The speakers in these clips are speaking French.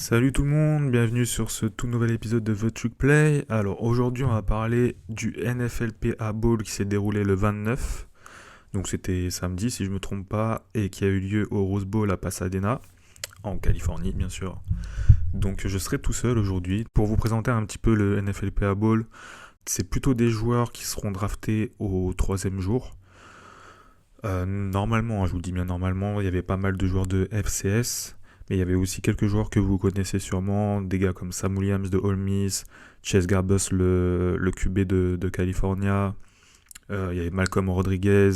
Salut tout le monde, bienvenue sur ce tout nouvel épisode de The Truc Play. Alors aujourd'hui on va parler du NFLPA Bowl qui s'est déroulé le 29, donc c'était samedi si je me trompe pas, et qui a eu lieu au Rose Bowl à Pasadena, en Californie bien sûr. Donc je serai tout seul aujourd'hui pour vous présenter un petit peu le NFLPA Bowl. C'est plutôt des joueurs qui seront draftés au troisième jour. Normalement, je vous dis bien normalement, il y avait pas mal de joueurs de FCS. Mais il y avait aussi quelques joueurs que vous connaissez sûrement, des gars comme Sam Williams de Ole Miss, Chase Garbus, le QB de California. Il y avait Malcolm Rodriguez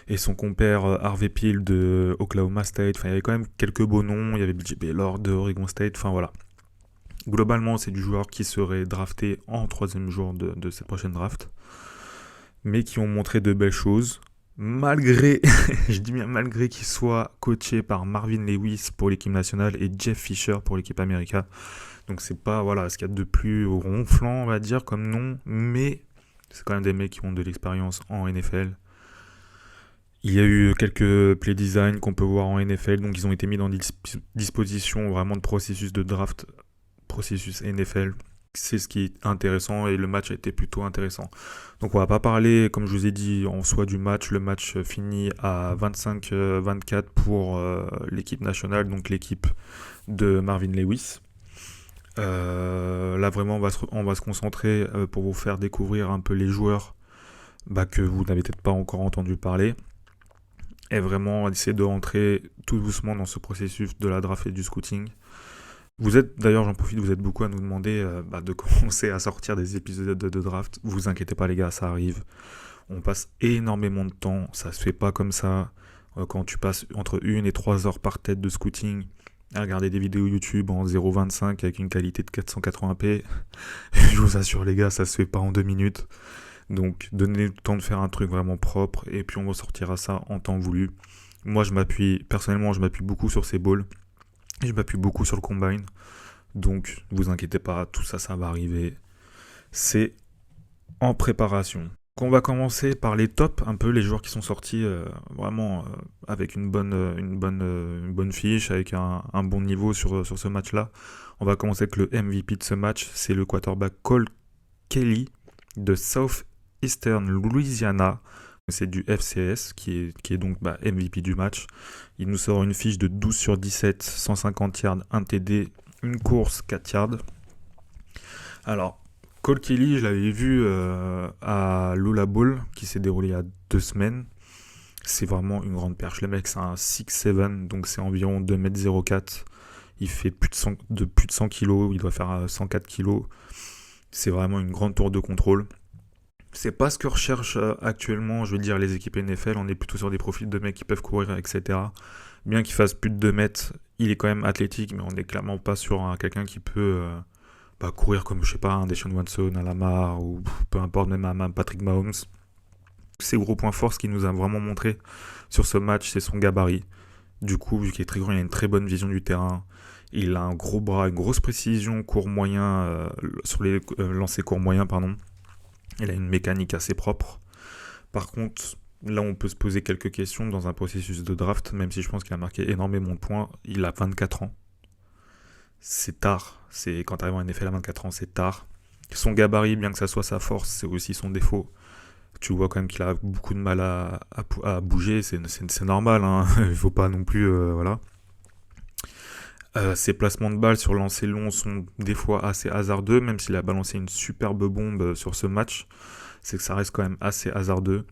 et son compère Harvey Peel de Oklahoma State. Enfin, il y avait quand même quelques beaux noms. Il y avait BJ Baylor de Oregon State. Enfin voilà. Globalement, c'est du joueur qui serait drafté en troisième jour de cette prochaine draft. Mais qui ont montré de belles choses. Malgré, je dis bien malgré qu'il soit coaché par Marvin Lewis pour l'équipe nationale et Jeff Fisher pour l'équipe américaine. Donc c'est pas ce qu'il y a de plus ronflant, on va dire, comme nom, mais c'est quand même des mecs qui ont de l'expérience en NFL. Il y a eu quelques play design qu'on peut voir en NFL, donc ils ont été mis dans disposition vraiment de processus de draft, processus NFL. C'est ce qui est intéressant et le match a été plutôt intéressant. Donc on va pas parler, comme je vous ai dit, en soi du match. Le match finit à 25-24 pour l'équipe nationale, donc l'équipe de Marvin Lewis. Là vraiment on va se concentrer pour vous faire découvrir un peu les joueurs que vous n'avez peut-être pas encore entendu parler. Et vraiment essayer de rentrer tout doucement dans ce processus de la draft et du scouting. Vous êtes, d'ailleurs j'en profite, vous êtes beaucoup à nous demander de commencer à sortir des épisodes de draft. Vous inquiétez pas les gars, ça arrive. On passe énormément de temps, ça se fait pas comme ça. Quand tu passes entre 1 et 3 heures par tête de scouting, à regarder des vidéos YouTube en 0.25 avec une qualité de 480p, je vous assure les gars, ça se fait pas en 2 minutes. Donc donnez le temps de faire un truc vraiment propre et puis on ressortira ça en temps voulu. Moi personnellement je m'appuie beaucoup sur ces balls. Je m'appuie beaucoup sur le combine, donc vous inquiétez pas, tout ça, ça va arriver. C'est en préparation. Donc on va commencer par les tops, un peu les joueurs qui sont sortis vraiment avec une bonne fiche, avec un bon niveau sur ce match-là. On va commencer avec le MVP de ce match, c'est le quarterback Cole Kelly de Southeastern Louisiana. C'est du FCS qui est donc MVP du match. Il nous sort une fiche de 12 sur 17, 150 yards, 1 TD, une course, 4 yards. Alors, Cole Kelly, je l'avais vu à Lula Bowl qui s'est déroulé il y a 2 semaines. C'est vraiment une grande perche. Le mec, c'est un 6'7", donc c'est environ 2m04. Il fait plus de 100 kg, il doit faire 104 kg. C'est vraiment une grande tour de contrôle. C'est pas ce que recherchent actuellement, je veux dire, les équipes NFL. On est plutôt sur des profils de mecs qui peuvent courir, etc. Bien qu'il fasse plus de 2 mètres, il est quand même athlétique, mais on n'est clairement pas sur quelqu'un qui peut courir comme, je sais pas, un Deshaun Watson, un Lamar, ou peu importe, même un Patrick Mahomes. Ses gros points forts, ce qu'il nous a vraiment montré sur ce match, c'est son gabarit. Du coup, vu qu'il est très grand, il a une très bonne vision du terrain. Il a un gros bras, une grosse précision court moyen, sur les lancers court moyen, pardon. Il a une mécanique assez propre. Par contre, là on peut se poser quelques questions dans un processus de draft, même si je pense qu'il a marqué énormément de points. Il a 24 ans. C'est tard. Quand tu arrives en NFL à 24 ans, c'est tard. Son gabarit, bien que ça soit sa force, c'est aussi son défaut. Tu vois quand même qu'il a beaucoup de mal à bouger, c'est normal, hein. Il ne faut pas non plus... voilà. Ses placements de balles sur lancer long sont des fois assez hasardeux, même s'il a balancé une superbe bombe sur ce match. C'est que ça reste quand même assez hasardeux.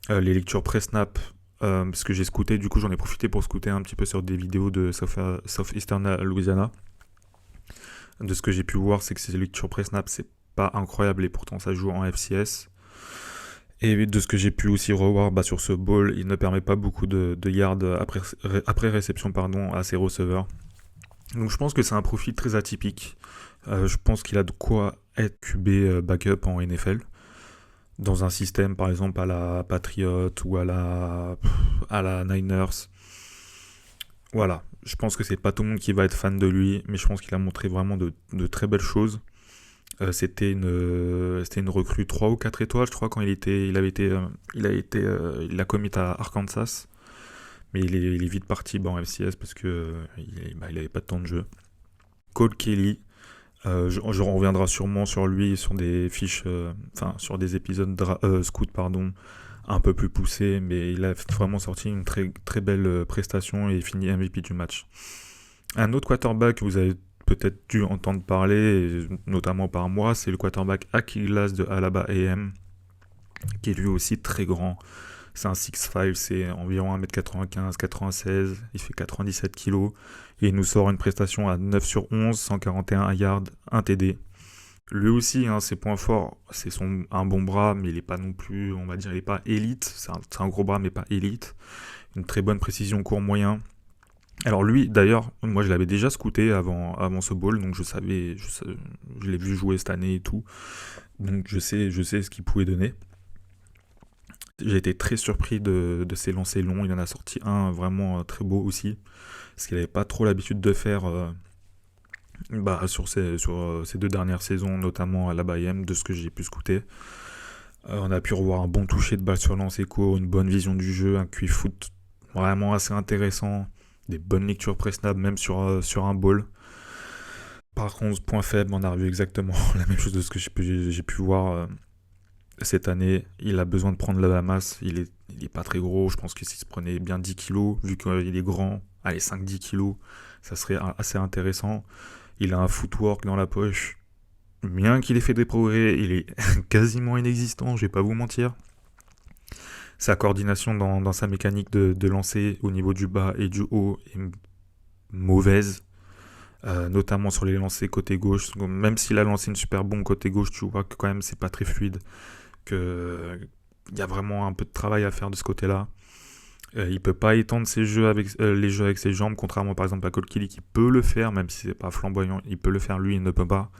Les lectures pré-snap, parce que j'ai scouté, du coup j'en ai profité pour scouter un petit peu sur des vidéos de Southeastern Louisiana. De ce que j'ai pu voir, c'est que ces lectures pré-snap, c'est pas incroyable et pourtant ça joue en FCS. Et de ce que j'ai pu aussi revoir sur ce ball, il ne permet pas beaucoup de yards après réception à ses receveurs. Donc je pense que c'est un profil très atypique. Je pense qu'il a de quoi être QB backup en NFL. Dans un système par exemple à la Patriot ou à la Niners. Voilà, je pense que c'est pas tout le monde qui va être fan de lui, mais je pense qu'il a montré vraiment de très belles choses. C'était une recrue 3 ou 4 étoiles, je crois, quand il a commit à Arkansas. mais il est vite parti en FCS parce que il avait pas de temps de jeu. Cole Kelly, je reviendrai sûrement sur lui sur des fiches, sur des épisodes scout un peu plus poussés, mais il a vraiment sorti une très très belle prestation et fini MVP du match. Un autre quarterback que vous avez peut-être dû entendre parler, notamment par moi, c'est le quarterback Achilles Glass de Alabama A&M, qui est lui aussi très grand. C'est un 6'5", c'est environ 1m95, 96, il fait 97 kg, et il nous sort une prestation à 9 sur 11, 141 yards, 1 TD. Lui aussi, ses points forts, c'est un bon bras, mais il n'est pas non plus, on va dire, il n'est pas élite. C'est un gros bras, mais pas élite. Une très bonne précision court moyen. Alors lui, d'ailleurs, moi je l'avais déjà scouté avant ce bowl, donc je l'ai vu jouer cette année et tout. Donc je sais ce qu'il pouvait donner. J'ai été très surpris de ses lancers longs. Il en a sorti un vraiment très beau aussi, ce qu'il n'avait pas trop l'habitude de faire sur ces 2 dernières saisons, notamment à la Bayern, de ce que j'ai pu scouter. On a pu revoir un bon toucher de balle sur lancer court, une bonne vision du jeu, un QI foot vraiment assez intéressant, des bonnes lectures pré-snap même sur un ball. Par contre, point faible, on a revu exactement la même chose de ce que j'ai pu voir cette année. Il a besoin de prendre la masse, il est pas très gros, je pense que s'il se prenait bien 10 kilos, vu qu'il est grand, allez 5-10 kilos, ça serait assez intéressant. Il a un footwork dans la poche, bien qu'il ait fait des progrès, il est quasiment inexistant, je vais pas vous mentir. Sa coordination dans sa mécanique de lancer au niveau du bas et du haut est mauvaise, notamment sur les lancers côté gauche. Même s'il a lancé une super bombe côté gauche, tu vois que quand même c'est pas très fluide, qu'il y a vraiment un peu de travail à faire de ce côté-là. Il peut pas étendre les jeux avec ses jambes, contrairement par exemple à Cole Kelly qui peut le faire, même si c'est pas flamboyant, il peut le faire, lui il ne peut pas.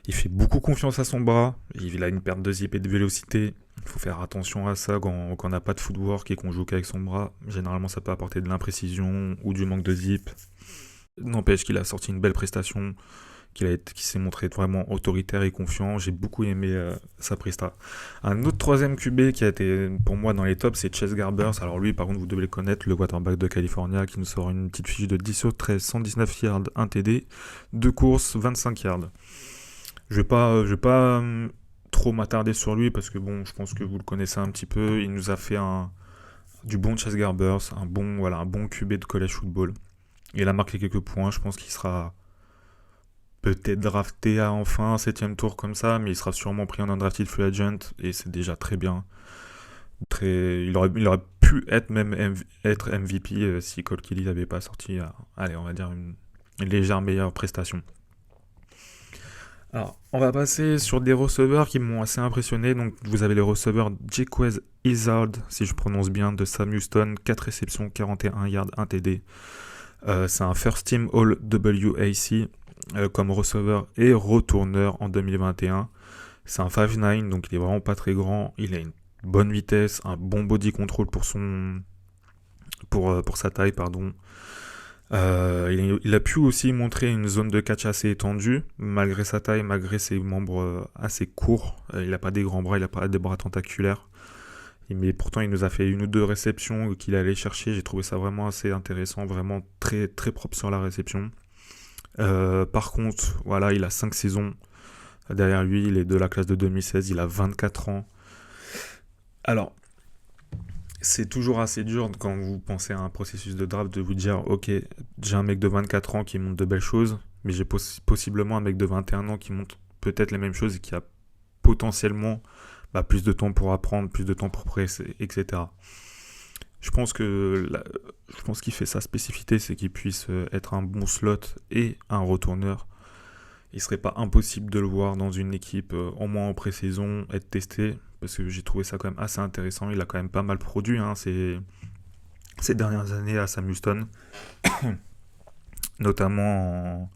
Il fait beaucoup confiance à son bras, il a une perte de zip et de vélocité, il faut faire attention à ça quand on n'a pas de footwork et qu'on joue qu'avec son bras. Généralement ça peut apporter de l'imprécision ou du manque de zip. N'empêche qu'il a sorti une belle prestation, qui s'est montré vraiment autoritaire et confiant. J'ai beaucoup aimé sa presta. Un autre troisième QB qui a été pour moi dans les tops, c'est Chase Garbers. Alors lui, par contre, vous devez le connaître, le quarterback de California, qui nous sort une petite fiche de 10 sur 13, 119 yards, 1 TD, 2 courses, 25 yards. Je vais pas trop m'attarder sur lui parce que bon, je pense que vous le connaissez un petit peu. Il nous a fait du bon Chase Garbers, un bon QB de college football. Il a marqué quelques points. Je pense qu'il sera peut-être drafté à enfin 7ème tour comme ça, mais il sera sûrement pris en undrafted free agent et c'est déjà très bien. Il aurait pu être MVP si Cole Kelly n'avait pas sorti, on va dire une légère meilleure prestation. Alors, on va passer sur des receveurs qui m'ont assez impressionné. Donc, vous avez les receveurs Jaquez Izzard, si je prononce bien, de Sam Houston, 4 réceptions, 41 yards, 1 TD. C'est un First Team All WAC comme receveur et retourneur en 2021. C'est un 5'9", donc il est vraiment pas très grand. Il a une bonne vitesse, un bon body control pour sa taille, pardon. Il a pu aussi montrer une zone de catch assez étendue, malgré sa taille, malgré ses membres assez courts. Il n'a pas des grands bras, il n'a pas des bras tentaculaires. Mais pourtant, il nous a fait 1 ou 2 réceptions qu'il allait chercher. J'ai trouvé ça vraiment assez intéressant, vraiment très, très propre sur la réception. Par contre, voilà, il a 5 saisons derrière lui. Il est de la classe de 2016, il a 24 ans. Alors, c'est toujours assez dur quand vous pensez à un processus de draft de vous dire ok, j'ai un mec de 24 ans qui montre de belles choses, mais j'ai possiblement un mec de 21 ans qui montre peut-être les mêmes choses et qui a potentiellement plus de temps pour apprendre, plus de temps pour progresser, etc. Je pense qu'il fait sa spécificité, c'est qu'il puisse être un bon slot et un retourneur. Il serait pas impossible de le voir dans une équipe, au moins en pré-saison, être testé, parce que j'ai trouvé ça quand même assez intéressant. Il a quand même pas mal produit ces dernières années à Sam Houston, notamment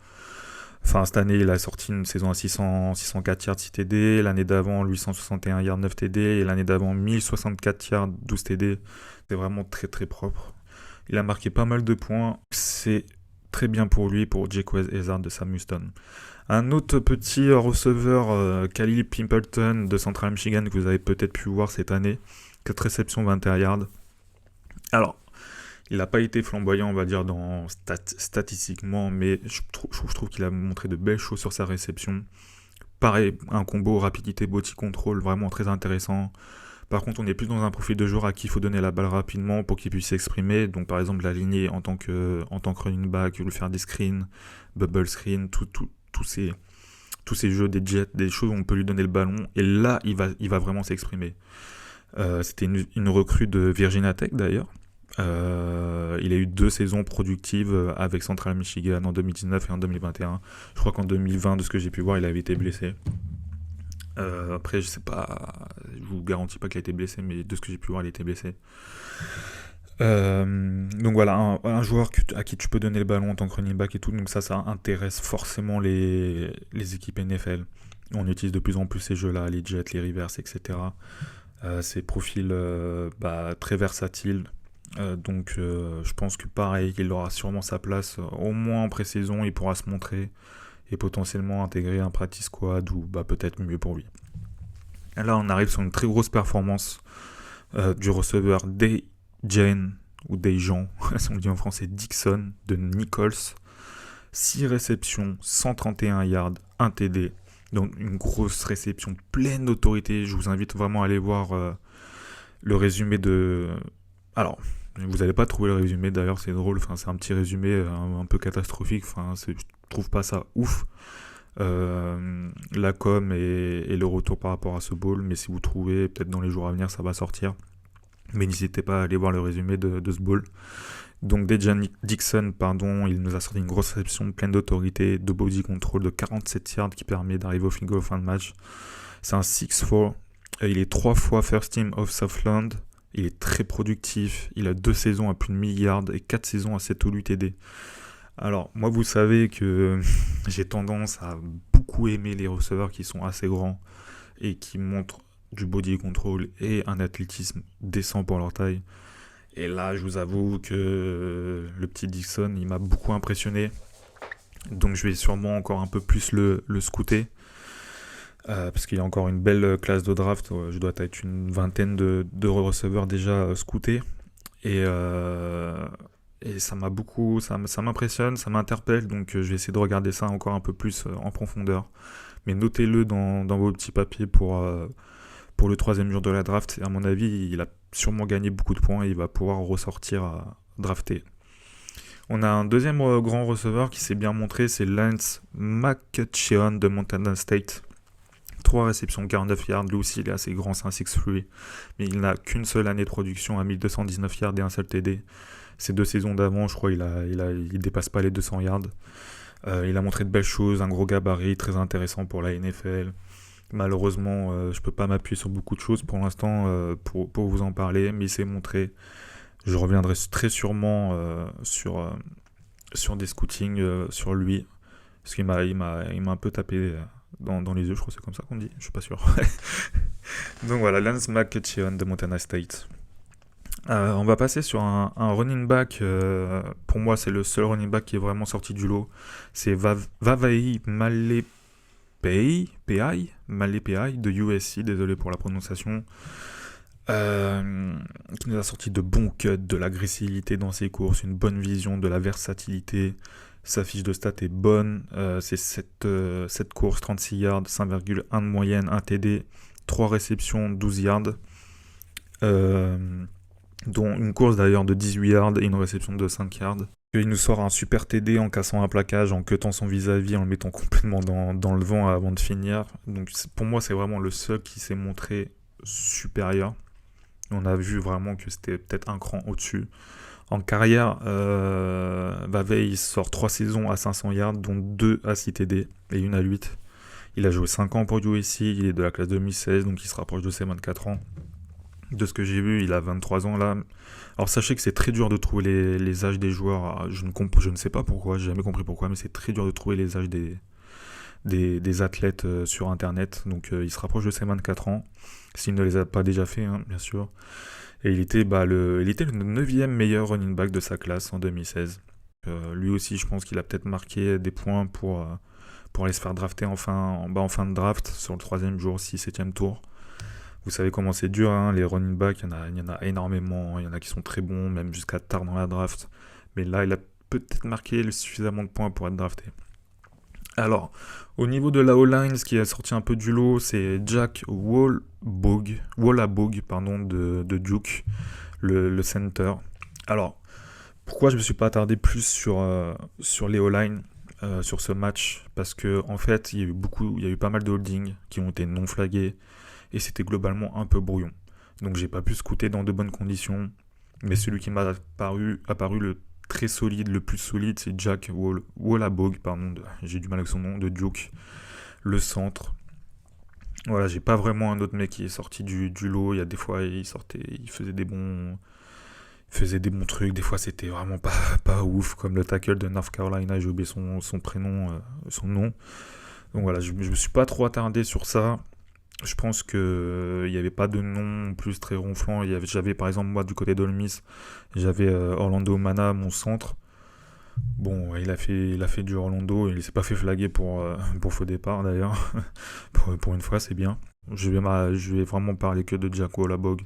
cette année, il a sorti une saison à 604 yards 6 TD, l'année d'avant 861 yards 9 TD, et l'année d'avant 1064 yards 12 TD. C'est vraiment très très propre. Il a marqué pas mal de points. C'est très bien pour lui, pour Jaquez Izzard de Sam Houston. Un autre petit receveur, Khalil Pimpleton de Central Michigan, que vous avez peut-être pu voir cette année. 4 réceptions, 21 yards. Alors, Il n'a pas été flamboyant, on va dire, statistiquement, mais je trouve qu'il a montré de belles choses sur sa réception. Pareil, un combo rapidité body control vraiment très intéressant. Par contre, on est plus dans un profil de joueur à qui il faut donner la balle rapidement pour qu'il puisse s'exprimer. Donc, par exemple, l'aligner en tant que running back, lui faire des screens, bubble screen, tous ces jeux, des jets, des choses où on peut lui donner le ballon. Et là, il va vraiment s'exprimer. C'était une recrue de Virginia Tech d'ailleurs. Il a eu 2 saisons productives avec Central Michigan en 2019 et en 2021. Je crois qu'en 2020, de ce que j'ai pu voir, il avait été blessé. Après, je sais pas, je vous garantis pas qu'il a été blessé, mais de ce que j'ai pu voir, il a été blessé. Donc voilà, un joueur à qui tu peux donner le ballon en tant que running back et tout, donc ça intéresse forcément les équipes NFL. On utilise de plus en plus ces jeux-là, les jets, les rivers, etc. Ces profils très versatiles. Donc je pense que pareil, il aura sûrement sa place, au moins en pré-saison, il pourra se montrer et potentiellement intégrer un practice squad ou peut-être mieux pour lui. Et là, on arrive sur une très grosse performance du receveur Dejan, ou Dejan, si on le dit en français, Dixon, de Nichols. 6 réceptions, 131 yards, 1 TD. Donc une grosse réception pleine d'autorité. Je vous invite vraiment à aller voir le résumé de... Alors, vous n'allez pas trouver le résumé d'ailleurs, c'est drôle. Enfin, c'est un petit résumé un peu catastrophique. Enfin, je trouve pas ça ouf. La com et le retour par rapport à ce bowl. Mais si vous trouvez, peut-être dans les jours à venir, ça va sortir. Mais n'hésitez pas à aller voir le résumé de ce bowl. Donc Dejan Dixon, il nous a sorti une grosse réception pleine d'autorité, de body control de 47 yards qui permet d'arriver au field goal fin de match. C'est un 6-4. Il est 3 fois first team of Southland. Il est très productif. Il a 2 saisons à plus de 1000 yards et 4 saisons à 7 ou 8 TD. Alors, moi, vous savez que j'ai tendance à beaucoup aimer les receveurs qui sont assez grands et qui montrent du body control et un athlétisme décent pour leur taille. Et là, je vous avoue que le petit Dixon, il m'a beaucoup impressionné. Donc, je vais sûrement encore un peu plus le scouter. Parce qu'il y a encore une belle classe de draft. Je dois être une vingtaine de receveurs déjà scoutés. Et ça m'a beaucoup, ça m'impressionne, ça m'interpelle. Donc, je vais essayer de regarder ça encore un peu plus en profondeur. Mais notez-le dans vos petits papiers pour le 3e jour de la draft. Et à mon avis, il a sûrement gagné beaucoup de points et il va pouvoir ressortir à drafter. On a un deuxième grand receveur qui s'est bien montré, c'est Lance McCutcheon de Montana State. 3 réceptions, 49 yards. Lui aussi, il est assez grand, c'est un 6-3. Mais il n'a qu'une seule année de production à 1219 yards et un seul TD. Ces 2 saisons d'avant, je crois, il dépasse pas les 200 yards. Il a montré de belles choses, un gros gabarit, très intéressant pour la NFL. Malheureusement, je peux pas m'appuyer sur beaucoup de choses pour l'instant pour vous en parler, mais il s'est montré. Je reviendrai très sûrement sur des scootings sur lui, parce qu'il m'a un peu tapé dans les yeux, je crois que c'est comme ça qu'on dit, je suis pas sûr. Donc voilà, Lance McCutcheon de Montana State. On va passer sur un running back, pour moi c'est le seul running back qui est vraiment sorti du lot, c'est Vavae Malepeai de USC, désolé pour la prononciation, qui nous a sorti de bons cuts, de l'agressivité dans ses courses, une bonne vision, de la versatilité. Sa fiche de stats est bonne, c'est 7 courses, 36 yards, 5,1 de moyenne, 1 TD, 3 réceptions, 12 yards, dont une course d'ailleurs de 18 yards et une réception de 5 yards. Il nous sort un super TD en cassant un plaquage, en cutant son vis-à-vis, en le mettant complètement dans le vent avant de finir. Donc pour moi, c'est vraiment le seul qui s'est montré supérieur. On a vu vraiment que c'était peut-être un cran au-dessus. En carrière, Vavey, il sort 3 saisons à 500 yards, dont 2 à 6 TD et une à 8. Il a joué 5 ans pour USC, il est de la classe 2016, donc il se rapproche de ses 24 ans. De ce que j'ai vu, il a 23 ans là. Alors sachez que c'est très dur de trouver les âges des joueurs. Je ne sais pas pourquoi, j'ai jamais compris pourquoi, mais c'est très dur de trouver les âges des athlètes sur internet. Donc il se rapproche de ses 24 ans, s'il ne les a pas déjà fait, hein, bien sûr. Et il était le 9e meilleur running back de sa classe en 2016. Lui aussi, je pense qu'il a peut-être marqué des points pour aller se faire drafter en fin de draft, sur le 3e jour, 6-7e tour. Vous savez comment c'est dur, hein, les running backs, il y en a énormément, il y en a qui sont très bons, même jusqu'à tard dans la draft. Mais là, il a peut-être marqué suffisamment de points pour être drafté. Alors, au niveau de la O-line, ce qui est sorti un peu du lot, c'est Jack Wallabogue, pardon, de Duke, le center. Alors, pourquoi je me suis pas attardé plus sur les O-line sur ce match? Parce que en fait, il y a eu pas mal de holdings qui ont été non flagués et c'était globalement un peu brouillon. Donc j'ai pas pu scouter dans de bonnes conditions, mais celui qui m'a apparu le très solide, le plus solide, c'est Jack Wallabogue, pardon, j'ai du mal avec son nom, de Duke, le centre. Voilà, j'ai pas vraiment un autre mec qui est sorti du lot. Il y a des fois, il faisait des bons trucs. Des fois, c'était vraiment pas ouf, comme le tackle de North Carolina. J'ai oublié son prénom, son nom. Donc voilà, je me suis pas trop attardé sur ça. Je pense que il n'y avait pas de nom plus très ronflant. J'avais par exemple moi du côté d'Ole Miss, j'avais Orlando Mana, mon centre. Bon, il a fait du Orlando, il s'est pas fait flaguer pour faux départ d'ailleurs. pour une fois, c'est bien. Je vais vraiment parler que de Jack Wallabogue,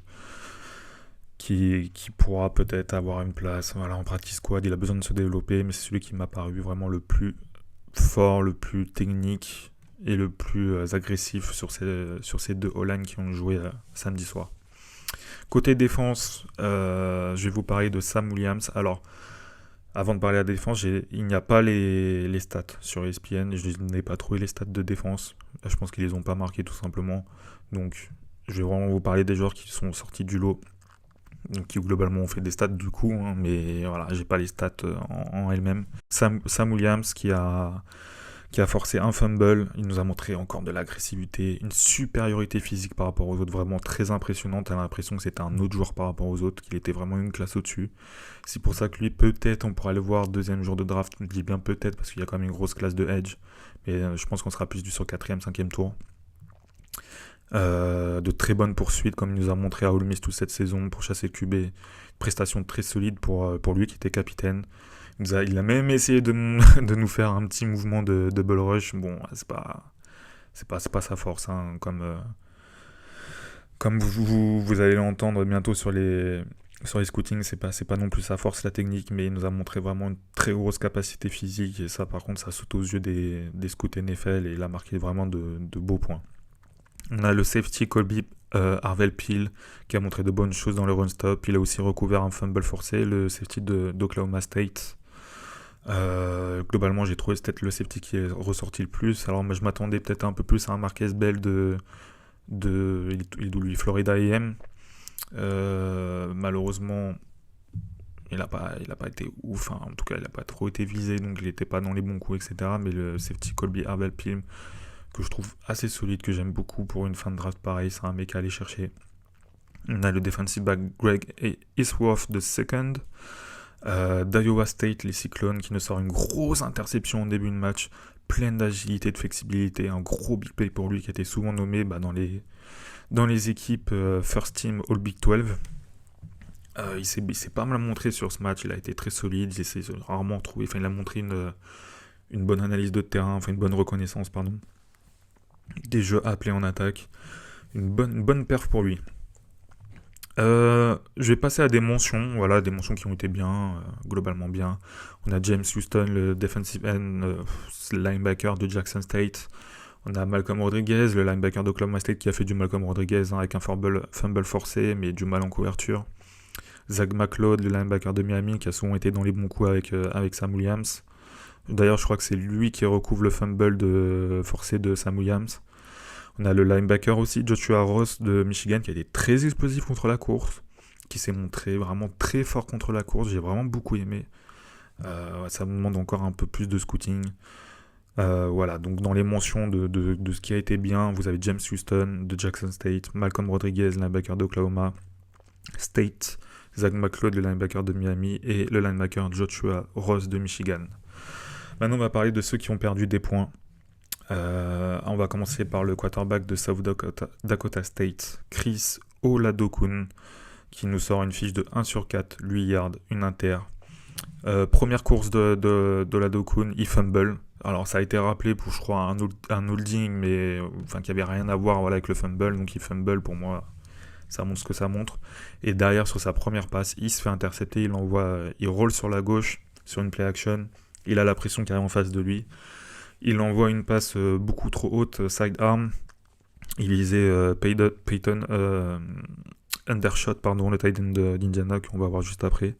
qui pourra peut-être avoir une place. Voilà, en practice squad, il a besoin de se développer, mais c'est celui qui m'a paru vraiment le plus fort, le plus technique et le plus agressif sur ces deux O-line qui ont joué samedi soir. Côté défense, je vais vous parler de Sam Williams. Alors, avant de parler de la défense, il n'y a pas les stats sur ESPN. Je n'ai pas trouvé les stats de défense. Je pense qu'ils les ont pas marqués tout simplement. Donc, je vais vraiment vous parler des joueurs qui sont sortis du lot, donc qui globalement ont fait des stats du coup, hein, mais voilà, j'ai pas les stats en elles-mêmes. Sam Williams qui a forcé un fumble, il nous a montré encore de l'agressivité, une supériorité physique par rapport aux autres, vraiment très impressionnante. On a l'impression que c'était un autre joueur par rapport aux autres, qu'il était vraiment une classe au-dessus. C'est pour ça que lui, peut-être, on pourra le voir deuxième jour de draft. Je dis bien peut-être, parce qu'il y a quand même une grosse classe de edge, mais je pense qu'on sera plus sur 4e, 5e tour. De très bonnes poursuites, comme il nous a montré à Ole Miss toute cette saison pour chasser QB. Prestation très solide pour lui qui était capitaine. Il a même essayé de nous faire un petit mouvement de double rush. Bon, c'est pas sa force, hein, comme vous allez l'entendre bientôt sur les scootings, c'est pas non plus sa force, la technique, mais il nous a montré vraiment une très grosse capacité physique, et ça par contre ça saute aux yeux des scouts NFL, et il a marqué vraiment de beaux points. On a le safety Colby Harvell-Peel qui a montré de bonnes choses dans le run stop. Il a aussi recouvert un fumble forcé, le safety d'Oklahoma State. Globalement, j'ai trouvé c'était le safety qui est ressorti le plus. Alors moi, je m'attendais peut-être un peu plus à un Marquez Bell il est d'où lui, Florida A&M. Malheureusement, il n'a pas été ouf, hein. En tout cas il n'a pas trop été visé, donc il n'était pas dans les bons coups, etc. Mais le safety Colby Harvell-Peel, que je trouve assez solide, que j'aime beaucoup pour une fin de draft pareil, c'est un mec à aller chercher. On a le defensive back Greg Eastworth de second, d'Iowa State, les Cyclones, qui nous sort une grosse interception au début de match, pleine d'agilité, de flexibilité, un gros big play pour lui qui a été souvent nommé dans les équipes First Team All Big 12. Il s'est pas mal montré sur ce match, il a été très solide, il s'est rarement trouvé, il a montré une bonne analyse de terrain, une bonne reconnaissance, pardon. Des jeux appelés en attaque, une bonne perf pour lui. Je vais passer à des mentions, voilà, des mentions qui ont été bien, globalement bien. On a James Houston, le defensive end, linebacker de Jackson State. On a Malcolm Rodriguez, le linebacker d'Oklahoma State, qui a fait du Malcolm Rodriguez, avec un fumble forcé, mais du mal en couverture. Zach McLeod, le linebacker de Miami, qui a souvent été dans les bons coups avec Sam Williams. D'ailleurs, je crois que c'est lui qui recouvre le fumble forcé de Sam Williams. On a le linebacker aussi, Joshua Ross de Michigan, qui a été très explosif contre la course, qui s'est montré vraiment très fort contre la course. J'ai vraiment beaucoup aimé. Ça me demande encore un peu plus de scouting. Voilà, donc dans les mentions de ce qui a été bien, vous avez James Houston de Jackson State, Malcolm Rodriguez, linebacker d'Oklahoma State, Zach McLeod, le linebacker de Miami, et le linebacker Joshua Ross de Michigan. Maintenant, on va parler de ceux qui ont perdu des points. On va commencer par le quarterback de South Dakota State, Chris Oladokun, qui nous sort une fiche de 1/4, 8 yards, une inter. Première course de la Dokun, il fumble. Alors ça a été rappelé pour, je crois, un holding, mais enfin qui avait rien à voir, voilà, avec le fumble. Donc il fumble, pour moi, ça montre ce que ça montre. Et derrière, sur sa première passe, il se fait intercepter, il roll sur la gauche, sur une play action. Il a la pression qui arrive en face de lui. Il envoie une passe beaucoup trop haute, sidearm. Il visait Peyton undershot, pardon, le tight end d'Indiana qu'on va voir juste après.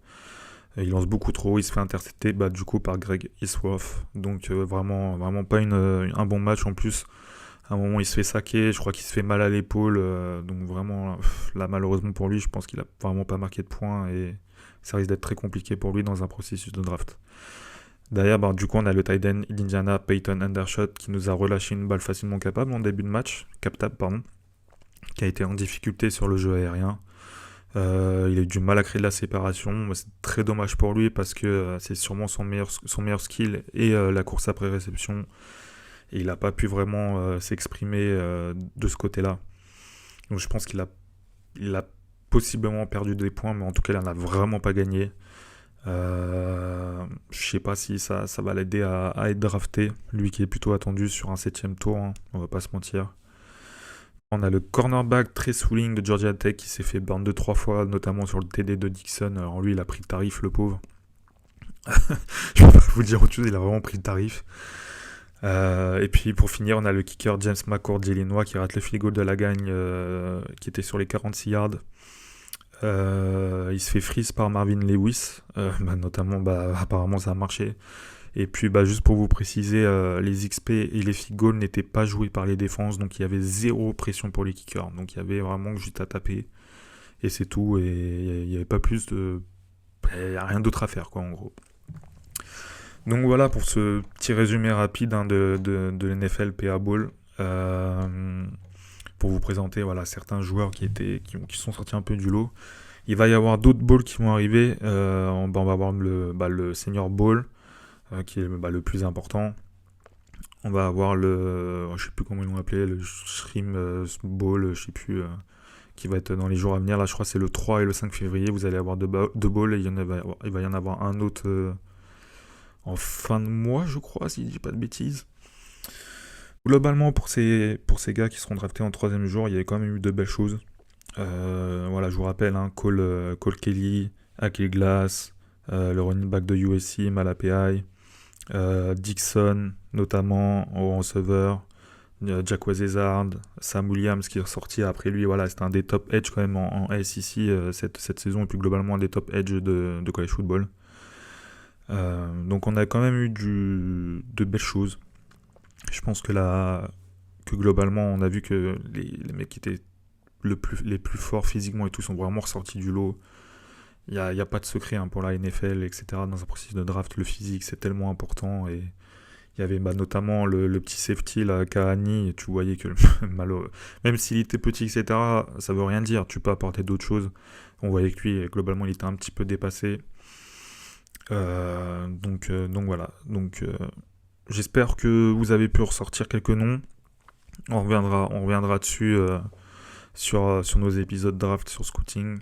Il lance beaucoup trop haut, il se fait intercepter du coup par Greg Eastworth. Donc vraiment, vraiment pas un bon match en plus. À un moment, il se fait saquer, je crois qu'il se fait mal à l'épaule. Donc vraiment, là, malheureusement pour lui, je pense qu'il a vraiment pas marqué de points et ça risque d'être très compliqué pour lui dans un processus de draft. Derrière, du coup, on a le tight end d'Indiana, Peyton Undershot, qui nous a relâché une balle facilement captable en début de match, qui a été en difficulté sur le jeu aérien. Il a eu du mal à créer de la séparation. C'est très dommage pour lui parce que c'est sûrement son meilleur skill et la course après réception. Et il n'a pas pu vraiment s'exprimer de ce côté-là. Donc je pense qu'il a possiblement perdu des points, mais en tout cas, il n'en a vraiment pas gagné. Je sais pas si ça va l'aider à être drafté, lui qui est plutôt attendu sur un 7ème tour, hein, on va pas se mentir. On a le cornerback très swing de Georgia Tech qui s'est fait burn 2-3 fois, notamment sur le TD de Dixon. Alors lui, il a pris le tarif, le pauvre. Je peux pas vous dire autre chose, il a vraiment pris le tarif. Et puis pour finir, on a le kicker James McCord d'Illinois qui rate le field goal de la gagne, qui était sur les 46 yards. Il se fait freeze par Marvin Lewis, notamment, apparemment ça a marché. Et puis juste pour vous préciser, les XP et les field goals n'étaient pas joués par les défenses, donc il y avait zéro pression pour les kickers. Donc il y avait vraiment juste à taper, et c'est tout, et il n'y avait pas plus de... Il n'y a rien d'autre à faire, quoi, en gros. Donc voilà pour ce petit résumé rapide de l'NFL PA Bowl. Pour vous présenter certains joueurs qui sont sortis un peu du lot. Il va y avoir d'autres bowls qui vont arriver. On va avoir le Senior Bowl, qui est le plus important. On va avoir je sais plus comment ils l'ont appelé, le Shrimp Bowl, je sais plus, qui va être dans les jours à venir. Là, je crois que c'est le 3 et le 5 février. Vous allez avoir deux bowls et il va y en avoir un autre en fin de mois, je crois, si je dis pas de bêtises. Globalement, pour ces gars qui seront draftés en 3ème jour, il y a quand même eu de belles choses. Je vous rappelle, Cole Kelly, Akil Glass, le running back de USC, Malapai, Dixon, notamment en receveur, Jack Wazezard, Sam Williams qui est ressorti après lui. Voilà, c'était un des top edge quand même en SEC cette saison, et puis globalement un des top edge de college football. Donc on a quand même eu de belles choses. Je pense que globalement on a vu que les mecs qui étaient les plus forts physiquement et tout sont vraiment ressortis du lot. Il n'y a pas de secret pour la NFL, etc. Dans un processus de draft, le physique c'est tellement important. Et il y avait notamment le petit safety, là, Kahani, et tu voyais que même s'il était petit, etc., ça veut rien dire, tu peux apporter d'autres choses. On voyait que lui, globalement, il était un petit peu dépassé. Donc voilà. Donc j'espère que vous avez pu ressortir quelques noms. On reviendra dessus sur nos épisodes draft sur scouting,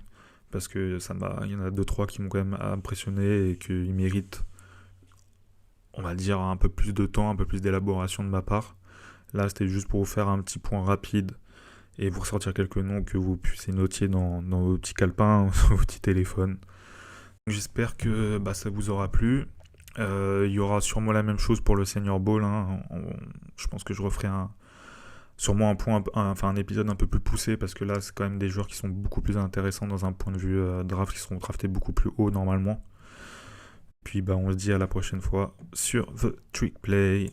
parce que il y en a 2-3 qui m'ont quand même impressionné et qu'ils méritent, on va dire, un peu plus de temps, un peu plus d'élaboration de ma part. Là, c'était juste pour vous faire un petit point rapide et vous ressortir quelques noms que vous puissiez noter dans vos petits calepins, sur vos petits téléphones. J'espère que ça vous aura plu. Il y aura sûrement la même chose pour le Senior Bowl. Je pense que je referai sûrement un épisode un peu plus poussé, parce que là, c'est quand même des joueurs qui sont beaucoup plus intéressants dans un point de vue draft, qui seront draftés beaucoup plus haut normalement. Puis on se dit à la prochaine fois sur The Trick Play.